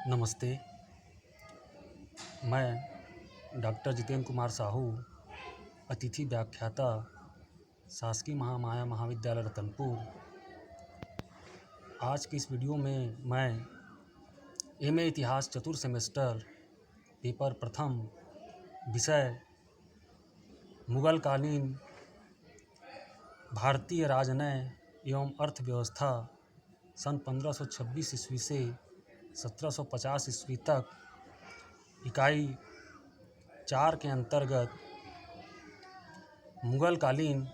नमस्ते। मैं डॉक्टर जितेंद्र कुमार साहू, अतिथि व्याख्याता, शासकीय महामाया महाविद्यालय रतनपुर। आज की इस वीडियो में मैं एमए इतिहास चतुर्थ सेमेस्टर पेपर प्रथम विषय मुगल कालीन भारतीय राजनय एवं अर्थव्यवस्था सन 1526 ईस्वी से 1750 ईस्वी तक इकाई 4 के अंतर्गत मुगल कालीन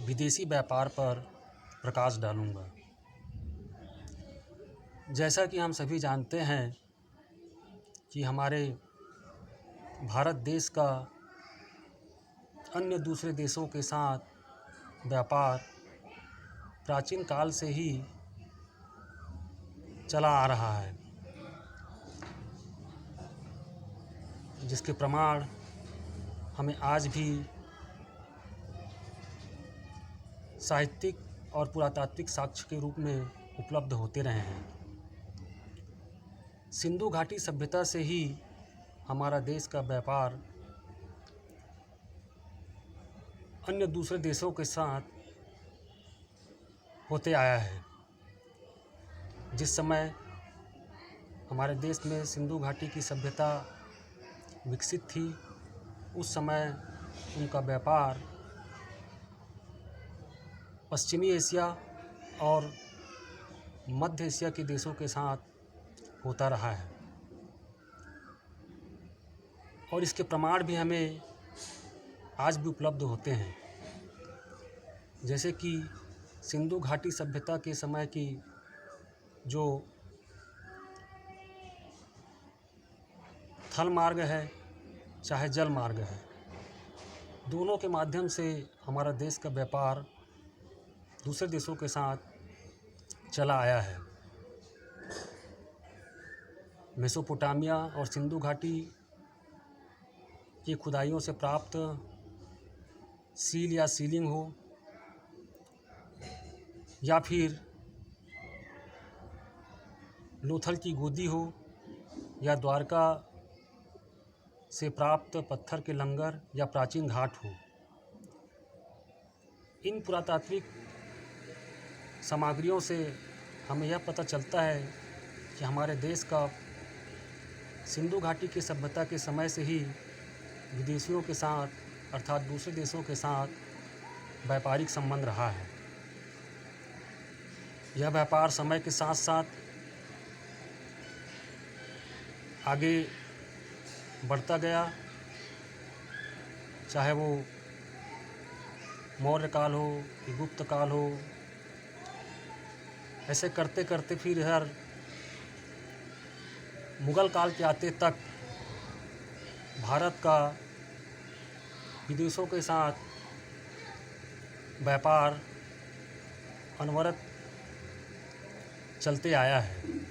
विदेशी व्यापार पर प्रकाश डालूँगा। जैसा कि हम सभी जानते हैं कि हमारे भारत देश का अन्य दूसरे देशों के साथ व्यापार प्राचीन काल से ही चला आ रहा है, जिसके प्रमाण हमें आज भी साहित्यिक और पुरातात्विक साक्ष्य के रूप में उपलब्ध होते रहे हैं। सिंधु घाटी सभ्यता से ही हमारा देश का व्यापार अन्य दूसरे देशों के साथ होते आया है। जिस समय हमारे देश में सिंधु घाटी की सभ्यता विकसित थी, उस समय उनका व्यापार पश्चिमी एशिया और मध्य एशिया के देशों के साथ होता रहा है, और इसके प्रमाण भी हमें आज भी उपलब्ध होते हैं। जैसे कि सिंधु घाटी सभ्यता के समय की जो थल मार्ग है चाहे जल मार्ग है, दोनों के माध्यम से हमारा देश का व्यापार दूसरे देशों के साथ चला आया है। मेसोपोटामिया और सिंधु घाटी की खुदाइयों से प्राप्त सील या सीलिंग हो, या फिर लोथल की गोदी हो, या द्वारका से प्राप्त पत्थर के लंगर या प्राचीन घाट हो, इन पुरातात्विक सामग्रियों से हमें यह पता चलता है कि हमारे देश का सिंधु घाटी की सभ्यता के समय से ही विदेशियों के साथ अर्थात दूसरे देशों के साथ व्यापारिक संबंध रहा है। यह व्यापार समय के साथ साथ आगे बढ़ता गया, चाहे वो मौर्य काल हो कि गुप्त काल हो। ऐसे करते करते फिर हर मुगल काल के आते तक भारत का विदेशों के साथ व्यापार अनवरत चलते आया है।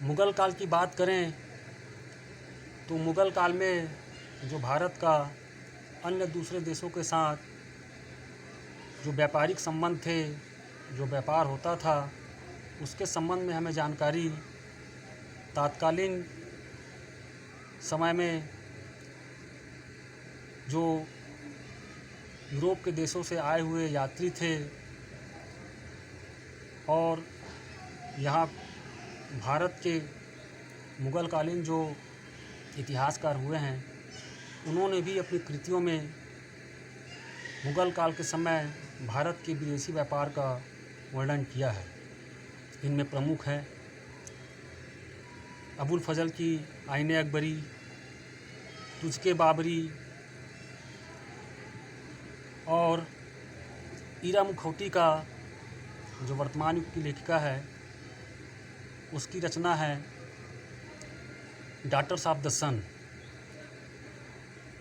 मुगल काल की बात करें तो मुगल काल में जो भारत का अन्य दूसरे देशों के साथ जो व्यापारिक संबंध थे, जो व्यापार होता था, उसके संबंध में हमें जानकारी तात्कालीन समय में जो यूरोप के देशों से आए हुए यात्री थे और यहाँ भारत के मुगल कालीन जो इतिहासकार हुए हैं, उन्होंने भी अपनी कृतियों में मुगल काल के समय भारत के विदेशी व्यापार का वर्णन किया है। इनमें प्रमुख हैं अबुल फजल की आईने अकबरी, तुझके बाबरी और ईरा मुखौटी का जो वर्तमान युग की लेखिका है, उसकी रचना है डॉटर्स ऑफ द सन।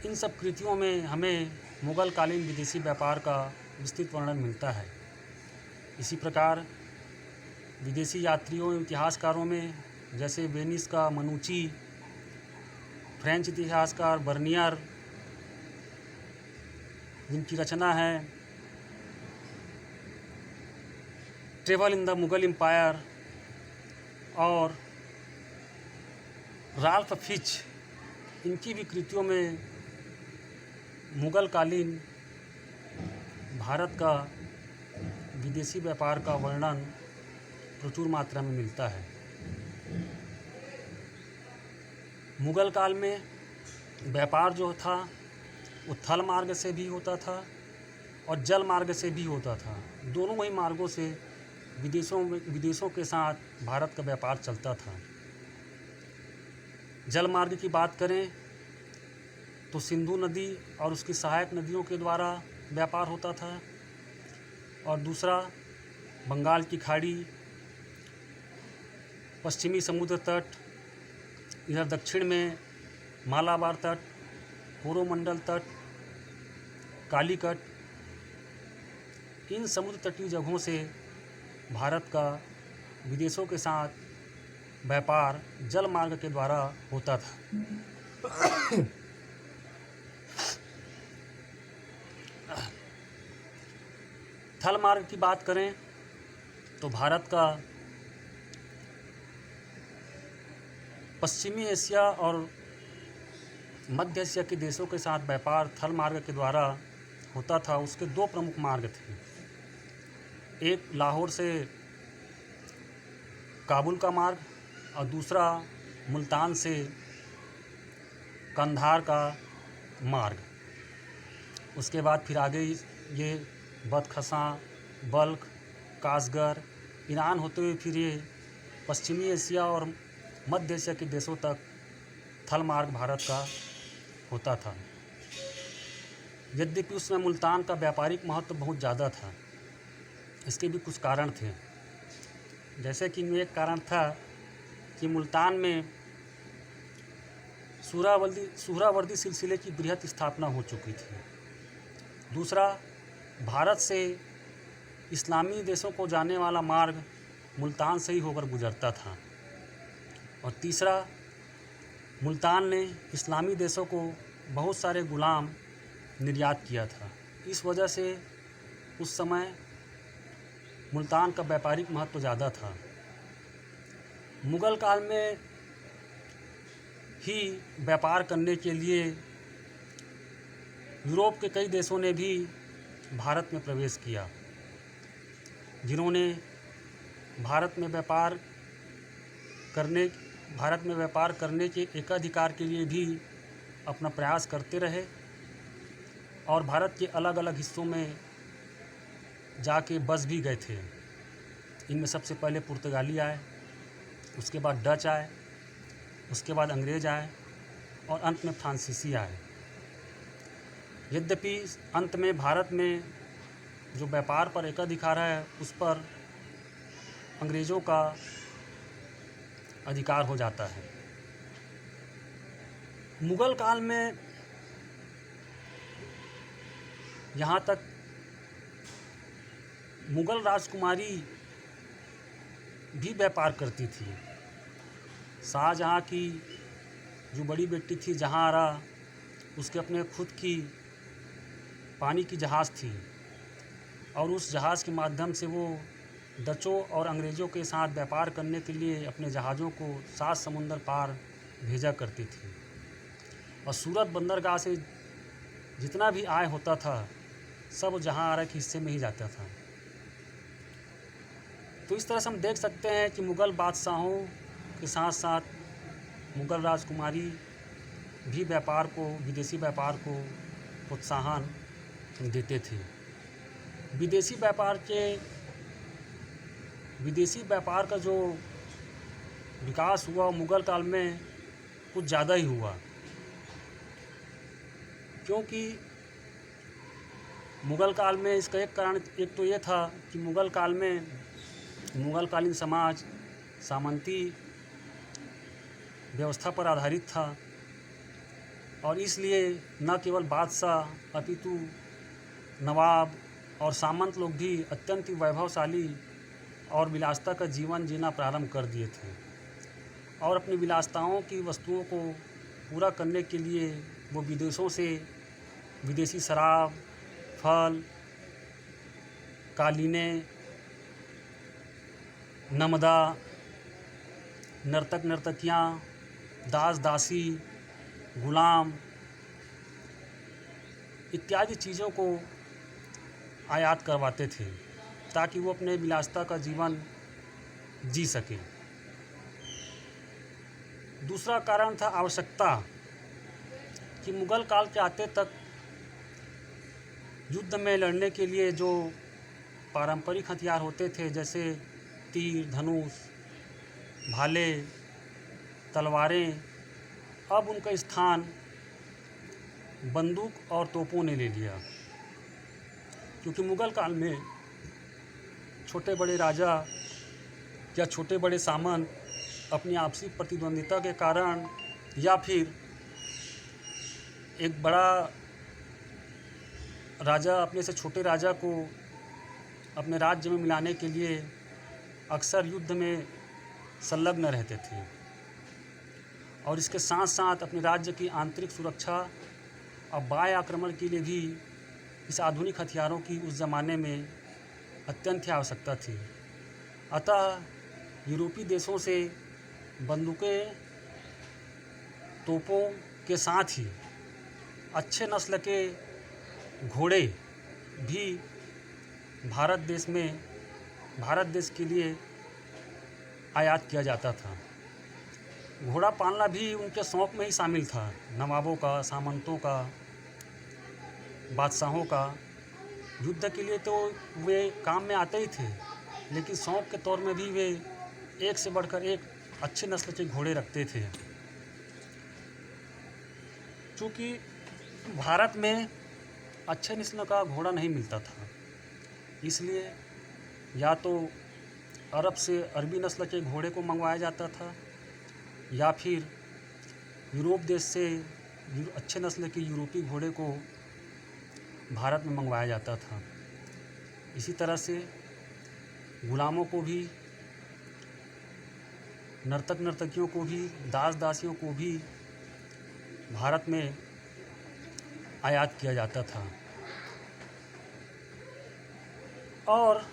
इन सब कृतियों में हमें मुगल कालीन विदेशी व्यापार का विस्तृत वर्णन मिलता है। इसी प्रकार विदेशी यात्रियों एवं इतिहासकारों में जैसे वेनिस का मनुची, फ्रेंच इतिहासकार बर्नियर, जिनकी रचना है travel in the Mughal empire, और राल्फ फिच, इनकी भी कृतियों में मुग़ल कालीन भारत का विदेशी व्यापार का वर्णन प्रचुर मात्रा में मिलता है। मुग़ल काल में व्यापार जो था वो थल मार्ग से भी होता था और जल मार्ग से भी होता था। दोनों ही मार्गों से विदेशों के साथ भारत का व्यापार चलता था। जल मार्ग की बात करें तो सिंधु नदी और उसकी सहायक नदियों के द्वारा व्यापार होता था, और दूसरा बंगाल की खाड़ी, पश्चिमी समुद्र तट, इधर दक्षिण में मालाबार तट, कोरोमंडल तट, कालीकट, इन समुद्र तटीय जगहों से भारत का विदेशों के साथ व्यापार जल मार्ग के द्वारा होता था। थल मार्ग की बात करें तो भारत का पश्चिमी एशिया और मध्य एशिया के देशों के साथ व्यापार थल मार्ग के द्वारा होता था। उसके दो प्रमुख मार्ग थे, एक लाहौर से काबुल का मार्ग और दूसरा मुल्तान से कंधार का मार्ग। उसके बाद फिर आगे ये बदखशां, बल्ख, कासगर, ईरान होते हुए फिर ये पश्चिमी एशिया और मध्य एशिया के देशों तक थल मार्ग भारत का होता था। यद्यपि उसमें मुल्तान का व्यापारिक महत्व बहुत ज़्यादा था। इसके भी कुछ कारण थे, जैसे कि एक कारण था कि मुल्तान में सुहरावर्दी सिलसिले की बृहत स्थापना हो चुकी थी। दूसरा, भारत से इस्लामी देशों को जाने वाला मार्ग मुल्तान से ही होकर गुजरता था। और तीसरा, मुल्तान ने इस्लामी देशों को बहुत सारे गुलाम निर्यात किया था। इस वजह से उस समय मुल्तान का व्यापारिक महत्व ज़्यादा था। मुग़ल काल में ही व्यापार करने के लिए यूरोप के कई देशों ने भी भारत में प्रवेश किया, जिन्होंने भारत में व्यापार करने के एकाधिकार के लिए भी अपना प्रयास करते रहे और भारत के अलग अलग हिस्सों में जाके बस भी गए थे। इनमें सबसे पहले पुर्तगाली आए, उसके बाद डच आए, उसके बाद अंग्रेज़ आए और अंत में फ्रांसीसी आए। यद्यपि अंत में भारत में जो व्यापार पर एकाधिकार है उस पर अंग्रेज़ों का अधिकार हो जाता है। मुग़ल काल में यहाँ तक मुग़ल राजकुमारी भी व्यापार करती थी। शाहजहाँ की जो बड़ी बेटी थी जहाँआरा, उसके अपने खुद की पानी की जहाज़ थी और उस जहाज़ के माध्यम से वो डचों और अंग्रेज़ों के साथ व्यापार करने के लिए अपने जहाज़ों को 7 समुंदर पार भेजा करती थी। और सूरत बंदरगाह से जितना भी आय होता था सब जहाँआरा के हिस्से में ही जाता था। तो इस तरह से हम देख सकते हैं कि मुग़ल बादशाहों के साथ साथ मुग़ल राजकुमारी भी विदेशी व्यापार को प्रोत्साहन देते थे। विदेशी व्यापार का जो विकास हुआ मुग़ल काल में कुछ ज़्यादा ही हुआ, क्योंकि मुग़ल काल में इसका एक कारण एक तो ये था कि मुग़ल काल में मुग़लकालीन समाज सामंती व्यवस्था पर आधारित था और इसलिए न केवल बादशाह अपितु नवाब और सामंत लोग भी अत्यंत वैभवशाली और विलासिता का जीवन जीना प्रारंभ कर दिए थे और अपनी विलासिताओं की वस्तुओं को पूरा करने के लिए वो विदेशों से विदेशी शराब, फल, कालीनें, नमदा, नर्तक नर्तकियाँ, दास दासी, गुलाम इत्यादि चीज़ों को आयात करवाते थे ताकि वो अपने विलासिता का जीवन जी सके। दूसरा कारण था आवश्यकता, कि मुग़ल काल के आते तक युद्ध में लड़ने के लिए जो पारंपरिक हथियार होते थे, जैसे तीर, धनुष, भाले, तलवारें, अब उनका स्थान बंदूक और तोपों ने ले लिया। क्योंकि मुग़ल काल में छोटे बड़े राजा या छोटे बड़े सामंत अपनी आपसी प्रतिद्वंदिता के कारण या फिर एक बड़ा राजा अपने से छोटे राजा को अपने राज्य में मिलाने के लिए अक्सर युद्ध में संलग्न रहते थे, और इसके साथ साथ अपने राज्य की आंतरिक सुरक्षा और बाह्य आक्रमण के लिए भी इस आधुनिक हथियारों की उस ज़माने में अत्यंत आवश्यकता थी। अतः यूरोपीय देशों से बंदूकें, तोपों के साथ ही अच्छे नस्ल के घोड़े भी भारत देश के लिए आयात किया जाता था। घोड़ा पालना भी उनके शौक़ में ही शामिल था। नवाबों का, सामंतों का, बादशाहों का युद्ध के लिए तो वे काम में आते ही थे, लेकिन शौक़ के तौर में भी वे एक से बढ़कर एक अच्छे नस्ल के घोड़े रखते थे। चूँकि भारत में अच्छे नस्ल का घोड़ा नहीं मिलता था, इसलिए या तो अरब से अरबी नस्ल के घोड़े को मंगवाया जाता था या फिर यूरोप देश से अच्छे नस्ल के यूरोपीय घोड़े को भारत में मंगवाया जाता था। इसी तरह से गुलामों को भी, नर्तक नर्तकियों को भी, दास दासियों को भी भारत में आयात किया जाता था। और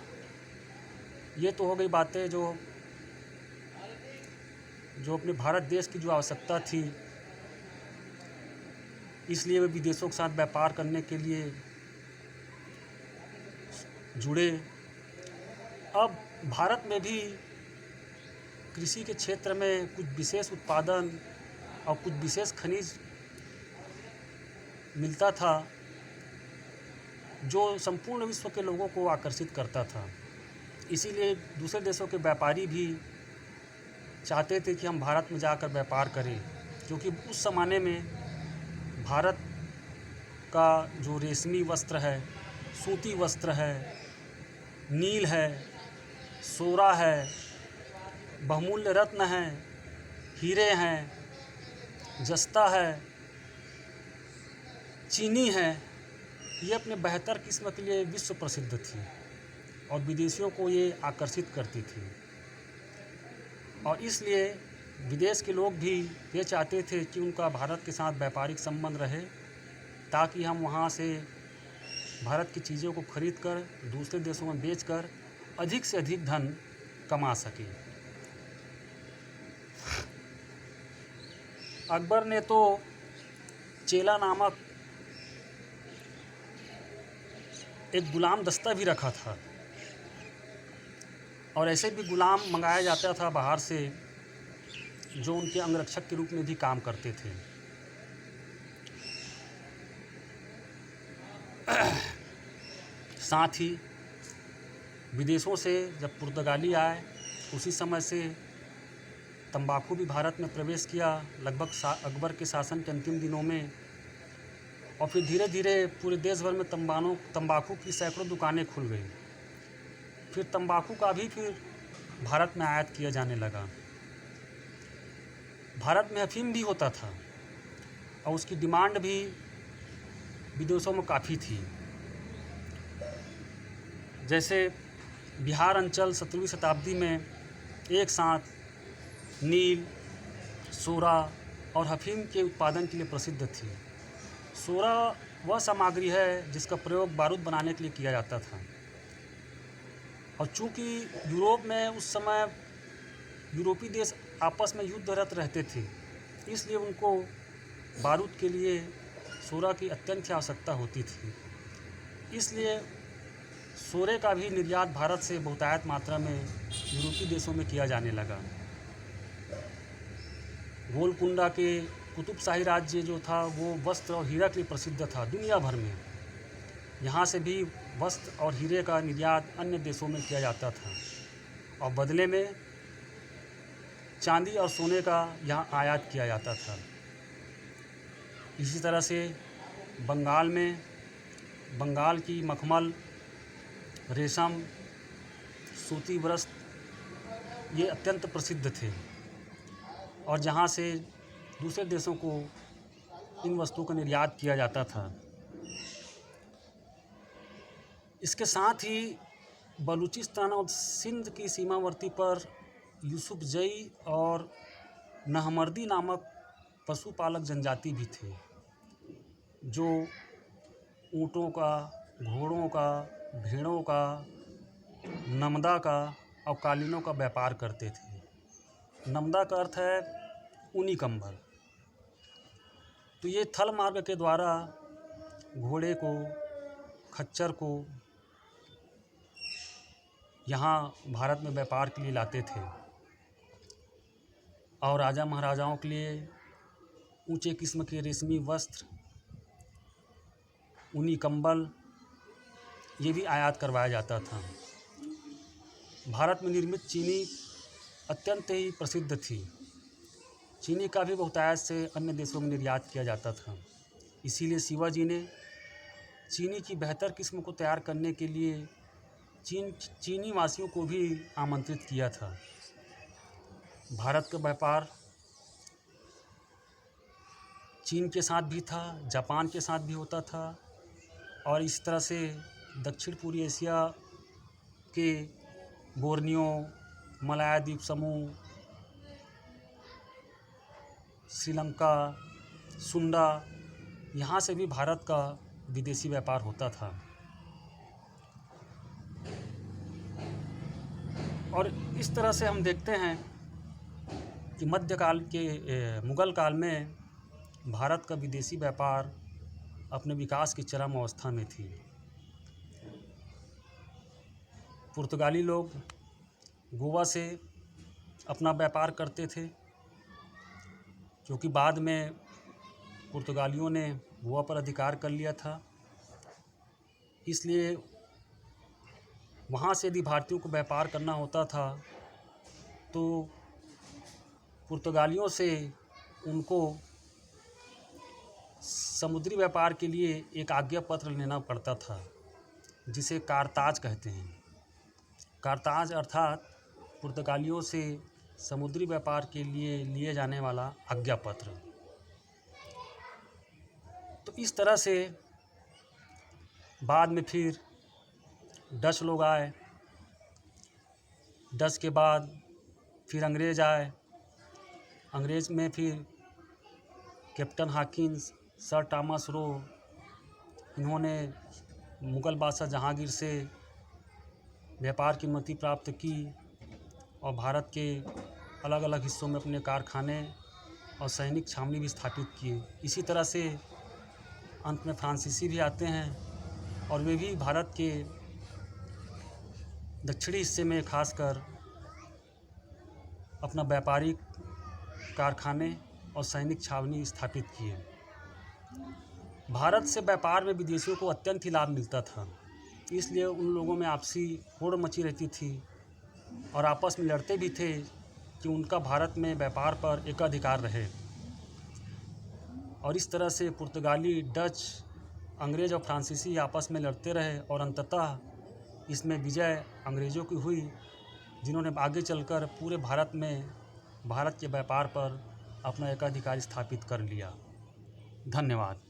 ये तो हो गई बातें जो अपने भारत देश की जो आवश्यकता थी, इसलिए वे विदेशों के साथ व्यापार करने के लिए जुड़े। अब भारत में भी कृषि के क्षेत्र में कुछ विशेष उत्पादन और कुछ विशेष खनिज मिलता था जो संपूर्ण विश्व के लोगों को आकर्षित करता था। इसीलिए दूसरे देशों के व्यापारी भी चाहते थे कि हम भारत में जाकर व्यापार करें, क्योंकि उस ज़माने में भारत का जो रेशमी वस्त्र है, सूती वस्त्र है, नील है, सोरा है, बहुमूल्य रत्न हैं, हीरे हैं, जस्ता है, चीनी है, ये अपने बेहतर किस्म के लिए विश्व प्रसिद्ध थी और विदेशियों को ये आकर्षित करती थी। और इसलिए विदेश के लोग भी ये चाहते थे कि उनका भारत के साथ व्यापारिक संबंध रहे, ताकि हम वहाँ से भारत की चीज़ों को खरीद कर दूसरे देशों में बेचकर अधिक से अधिक धन कमा सकें। अकबर ने तो चेला नामक एक गुलाम दस्ता भी रखा था, और ऐसे भी गुलाम मंगाया जाता था बाहर से जो उनके अंगरक्षक के रूप में भी काम करते थे। साथ ही विदेशों से जब पुर्तगाली आए, उसी समय से तंबाकू भी भारत में प्रवेश किया, लगभग अकबर के शासन के अंतिम दिनों में। और फिर धीरे धीरे पूरे देश भर में तंबाकू की सैकड़ों दुकानें खुल गई। फिर तंबाकू का भी फिर भारत में आयात किया जाने लगा। भारत में अफीम भी होता था और उसकी डिमांड भी विदेशों में काफ़ी थी। जैसे बिहार अंचल 17वीं शताब्दी में एक साथ नील, सोरा और अफीम के उत्पादन के लिए प्रसिद्ध थी। सोरा वह सामग्री है जिसका प्रयोग बारूद बनाने के लिए किया जाता था, और चूँकि यूरोप में उस समय यूरोपीय देश आपस में युद्धरत रहते थे, इसलिए उनको बारूद के लिए सोरा की अत्यंत आवश्यकता होती थी। इसलिए सोरे का भी निर्यात भारत से बहुतायत मात्रा में यूरोपीय देशों में किया जाने लगा। गोलकुंडा के कुतुबशाही राज्य जो था वो वस्त्र और हीरा के लिए प्रसिद्ध था दुनिया भर में। यहाँ से भी वस्त्र और हीरे का निर्यात अन्य देशों में किया जाता था और बदले में चांदी और सोने का यहाँ आयात किया जाता था। इसी तरह से बंगाल में बंगाल की मखमल, रेशम, सूती वस्त्र ये अत्यंत प्रसिद्ध थे और जहाँ से दूसरे देशों को इन वस्तुओं का निर्यात किया जाता था। इसके साथ ही बलूचिस्तान और सिंध की सीमावर्ती पर यूसुफजई और नहमर्दी नामक पशुपालक जनजाति भी थे, जो ऊँटों का, घोड़ों का, भेड़ों का, नमदा का और कालीनों का व्यापार करते थे। नमदा का अर्थ है ऊनी कंबल। तो ये थल मार्ग के द्वारा घोड़े को, खच्चर को यहाँ भारत में व्यापार के लिए लाते थे और राजा महाराजाओं के लिए ऊंचे किस्म के रेशमी वस्त्र, ऊनी कंबल ये भी आयात करवाया जाता था। भारत में निर्मित चीनी अत्यंत ही प्रसिद्ध थी। चीनी का भी बहुतायत से अन्य देशों में निर्यात किया जाता था। इसीलिए शिवाजी ने चीनी की बेहतर किस्म को तैयार करने के लिए चीनी वासियों को भी आमंत्रित किया था। भारत का व्यापार चीन के साथ भी था, जापान के साथ भी होता था और इस तरह से दक्षिण पूर्वी एशिया के बोर्नियो, मलाया द्वीप समूह, श्रीलंका, सुंडा यहाँ से भी भारत का विदेशी व्यापार होता था। और इस तरह से हम देखते हैं कि मध्यकाल के मुग़ल काल में भारत का विदेशी व्यापार अपने विकास की चरम अवस्था में थी। पुर्तगाली लोग गोवा से अपना व्यापार करते थे, क्योंकि बाद में पुर्तगालियों ने गोवा पर अधिकार कर लिया था। इसलिए वहाँ से यदि भारतीयों को व्यापार करना होता था तो पुर्तगालियों से उनको समुद्री व्यापार के लिए एक आज्ञा पत्र लेना पड़ता था, जिसे कारताज कहते हैं। कारताज अर्थात पुर्तगालियों से समुद्री व्यापार के लिए लिए जाने वाला आज्ञा पत्र। तो इस तरह से बाद में फिर डच लोग आए, डच के बाद फिर अंग्रेज़ आए। अंग्रेज़ में फिर captain Hawkins, sir Thomas Roe, इन्होंने मुग़ल बादशाह जहांगीर से व्यापार की अनुमति प्राप्त की और भारत के अलग अलग हिस्सों में अपने कारखाने और सैनिक छावनी भी स्थापित किए। इसी तरह से अंत में फ्रांसीसी भी आते हैं और वे भी भारत के दक्षिणी हिस्से में खासकर अपना व्यापारिक कारखाने और सैनिक छावनी स्थापित किए। भारत से व्यापार में विदेशियों को अत्यंत ही लाभ मिलता था, इसलिए उन लोगों में आपसी होड़ मची रहती थी और आपस में लड़ते भी थे कि उनका भारत में व्यापार पर एकाधिकार रहे। और इस तरह से पुर्तगाली, डच, अंग्रेज़ और फ्रांसीसी आपस में लड़ते रहे और अंततः इसमें विजय अंग्रेज़ों की हुई, जिन्होंने आगे चलकर पूरे भारत में भारत के व्यापार पर अपना एकाधिकार स्थापित कर लिया। धन्यवाद।